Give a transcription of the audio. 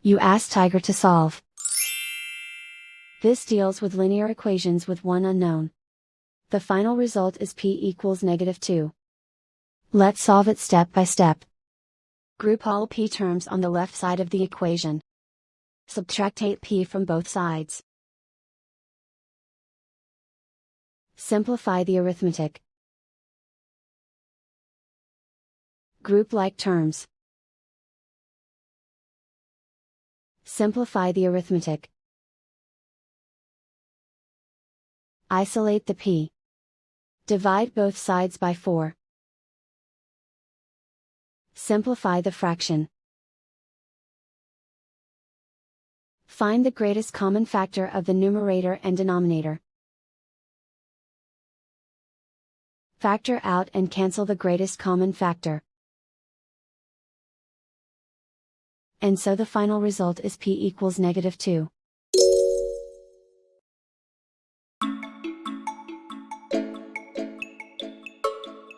You ask Tiger to solve. This deals with linear equations with one unknown. The final result is p equals -2. Let's solve it step by step. Group all p terms on the left side of the equation. Subtract 8p from both sides. Simplify the arithmetic. Group like terms. Simplify the arithmetic. Isolate the p. Divide both sides by 4. Simplify the fraction. Find the greatest common factor of the numerator and denominator. Factor out and cancel the greatest common factor. And so the final result is p equals -2.